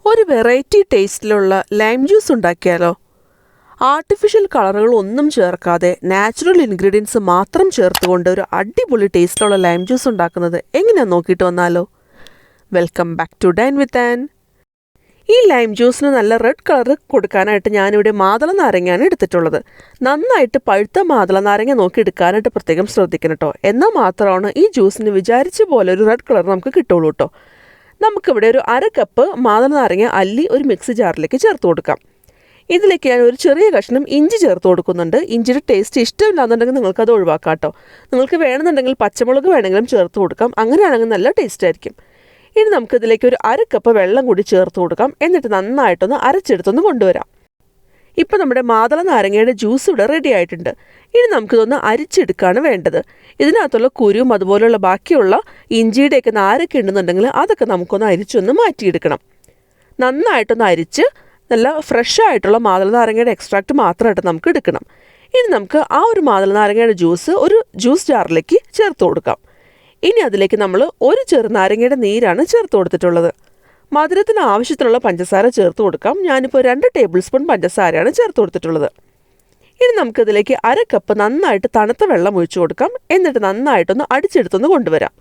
ഒരു variety ടേസ്റ്റിലുള്ള lime juice ഉണ്ടാക്കിയാലോ? Artificial കളറുകൾ ഒന്നും ചേർക്കാതെ നാച്ചുറൽ ഇൻഗ്രീഡിയൻസ് മാത്രം ചേർത്തുകൊണ്ട് ഒരു അടിപൊളി ടേസ്റ്റിലുള്ള ലൈം ജ്യൂസ് ഉണ്ടാക്കുന്നത് എങ്ങനെയാണെന്ന് നോക്കിയിട്ട് വന്നാലോ? Welcome back to dine with Ann. ഈ ലൈം ജ്യൂസിന് നല്ല റെഡ് കളർ കൊടുക്കാനായിട്ട് ഞാനിവിടെ മാതള നാരങ്ങയാണ് എടുത്തിട്ടുള്ളത്. നന്നായിട്ട് പഴുത്ത മാതള നാരങ്ങ നോക്കി എടുക്കാനായിട്ട് പ്രത്യേകം ശ്രദ്ധിക്കണം കേട്ടോ. എന്നാൽ മാത്രമാണ് ഈ ജ്യൂസിന് വിചാരിച്ച പോലെ ഒരു റെഡ് കളർ നമുക്ക് കിട്ടുള്ളൂ കേട്ടോ. നമുക്കിവിടെ ഒരു 1/2 കപ്പ് മാതള നാരങ്ങ അല്ലി ഒരു മിക്സി ജാറിലേക്ക് ചേർത്ത് കൊടുക്കാം. ഇതിലേക്ക് ഞാൻ ഒരു ചെറിയ കഷ്ണം ഇഞ്ചി ചേർത്ത് കൊടുക്കുന്നുണ്ട്. ഇഞ്ചിയുടെ ടേസ്റ്റ് ഇഷ്ടമില്ലാന്നുണ്ടെങ്കിൽ നിങ്ങൾക്കത് ഒഴിവാക്കാം കേട്ടോ. നിങ്ങൾക്ക് വേണമെന്നുണ്ടെങ്കിൽ പച്ചമുളക് വേണമെങ്കിലും ചേർത്ത് കൊടുക്കാം. അങ്ങനെയാണെങ്കിൽ നല്ല ടേസ്റ്റ് ആയിരിക്കും. ഇനി നമുക്കിതിലേക്ക് ഒരു 1/2 കപ്പ് വെള്ളം കൂടി ചേർത്ത് കൊടുക്കാം. എന്നിട്ട് നന്നായിട്ടൊന്ന് അരച്ചെടുത്തൊന്ന് കൊണ്ടുവരാം. ഇപ്പോൾ നമ്മുടെ മാതള നാരങ്ങയുടെ ജ്യൂസ് ഇവിടെ റെഡി ആയിട്ടുണ്ട്. ഇനി നമുക്കിതൊന്ന് അരിച്ചെടുക്കുകയാണ് വേണ്ടത്. ഇതിനകത്തുള്ള കുരുവും അതുപോലെയുള്ള ബാക്കിയുള്ള ഇഞ്ചിയുടെയൊക്കെ നാരൊക്കെ ഉണ്ടെന്നുണ്ടെങ്കിൽ അതൊക്കെ നമുക്കൊന്ന് അരിച്ചൊന്ന് മാറ്റിയെടുക്കണം. നന്നായിട്ടൊന്ന് അരിച്ച് നല്ല ഫ്രഷ് ആയിട്ടുള്ള മാതള നാരങ്ങയുടെ എക്സ്ട്രാക്റ്റ് മാത്രമായിട്ട് നമുക്ക് എടുക്കണം. ഇനി നമുക്ക് ആ ഒരു മാതള നാരങ്ങയുടെ ജ്യൂസ് ഒരു ജ്യൂസ് ജാറിലേക്ക് ചേർത്ത് കൊടുക്കാം. ഇനി അതിലേക്ക് നമ്മൾ ഒരു ചെറുനാരങ്ങയുടെ നീരാണ് ചേർത്ത് കൊടുത്തിട്ടുള്ളത്. മധുരത്തിന് ആവശ്യത്തിനുള്ള പഞ്ചസാര ചേർത്ത് കൊടുക്കാം. ഞാനിപ്പോൾ 2 ടേബിൾ സ്പൂൺ പഞ്ചസാരയാണ് ചേർത്ത് കൊടുത്തിട്ടുള്ളത്. ഇനി നമുക്കിതിലേക്ക് 1/2 കപ്പ് നന്നായിട്ട് തണുത്ത വെള്ളം ഒഴിച്ചു കൊടുക്കാം. എന്നിട്ട് നന്നായിട്ടൊന്ന് അടിച്ചെടുത്തൊന്ന് കൊണ്ടുവരാം.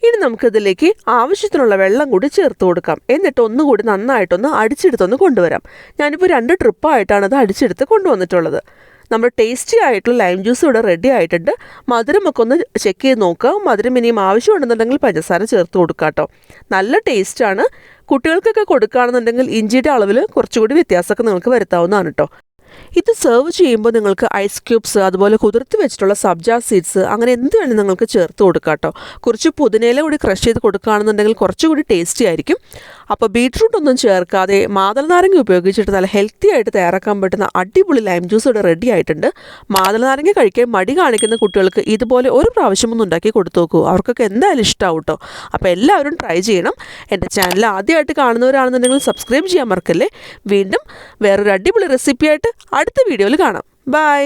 ഇനി നമുക്കിതിലേക്ക് ആവശ്യത്തിനുള്ള വെള്ളം കൂടി ചേർത്ത് കൊടുക്കാം. എന്നിട്ട് ഒന്നുകൂടി നന്നായിട്ടൊന്ന് അടിച്ചെടുത്തൊന്ന് കൊണ്ടുവരാം. ഞാനിപ്പോൾ 2 ട്രിപ്പായിട്ടാണ് അത് അടിച്ചെടുത്ത് കൊണ്ടുവന്നിട്ടുള്ളത്. നമ്മൾ ടേസ്റ്റി ആയിട്ടുള്ള ലൈം ജ്യൂസ് ഇവിടെ റെഡി ആയിട്ടുണ്ട്. മധുരമൊക്കെ ഒന്ന് ചെക്ക് ചെയ്ത് നോക്കുക. മധുരം ഇനിയും ആവശ്യമുണ്ടെന്നുണ്ടെങ്കിൽ പഞ്ചസാര ചേർത്ത് കൊടുക്കുക കേട്ടോ. നല്ല ടേസ്റ്റാണ്. കുട്ടികൾക്കൊക്കെ കൊടുക്കുകയാണെന്നുണ്ടെങ്കിൽ ഇഞ്ചിയുടെ അളവിൽ കുറച്ചുകൂടി വ്യത്യാസമൊക്കെ നിങ്ങൾക്ക് വരുത്താവുന്നതാണ് കേട്ടോ. ഇത് സെർവ് ചെയ്യുമ്പോൾ നിങ്ങൾക്ക് ഐസ് ക്യൂബ്സ് അതുപോലെ കുതിർത്ത് വെച്ചിട്ടുള്ള സബ്ജ സീഡ്സ് അങ്ങനെ എന്ത് വേണമെങ്കിലും നിങ്ങൾക്ക് ചേർത്ത് കൊടുക്കാം കേട്ടോ. കുറച്ച് പുതിനയില കൂടി ക്രഷ് ചെയ്ത് കൊടുക്കുകയാണെന്നുണ്ടെങ്കിൽ കുറച്ചുകൂടി ടേസ്റ്റി ആയിരിക്കും. അപ്പോൾ ബീട്രൂട്ട് ഒന്നും ചേർക്കാതെ മാതള നാരങ്ങ ഉപയോഗിച്ചിട്ട് നല്ല ഹെൽത്തി ആയിട്ട് തയ്യാറാക്കാൻ പറ്റുന്ന അടിപൊളി ലൈം ജ്യൂസ് ഇവിടെ റെഡി ആയിട്ടുണ്ട്. മാതള നാരങ്ങ കഴിക്കാൻ മടി കാണിക്കുന്ന കുട്ടികൾക്ക് ഇതുപോലെ ഒരു പ്രാവശ്യമൊന്നും ഉണ്ടാക്കി കൊടുത്തു നോക്കൂ. അവർക്കൊക്കെ എന്തായാലും ഇഷ്ടമാവും കേട്ടോ. അപ്പോൾ എല്ലാവരും ട്രൈ ചെയ്യണം. എൻ്റെ ചാനൽ ആദ്യമായിട്ട് കാണുന്നവരാണെന്നുണ്ടെങ്കിൽ സബ്സ്ക്രൈബ് ചെയ്യാൻ മറക്കല്ലേ. വീണ്ടും വേറൊരു അടിപൊളി റെസിപ്പിയായിട്ട് അടുത്ത വീഡിയോയിൽ കാണാം. ബൈ.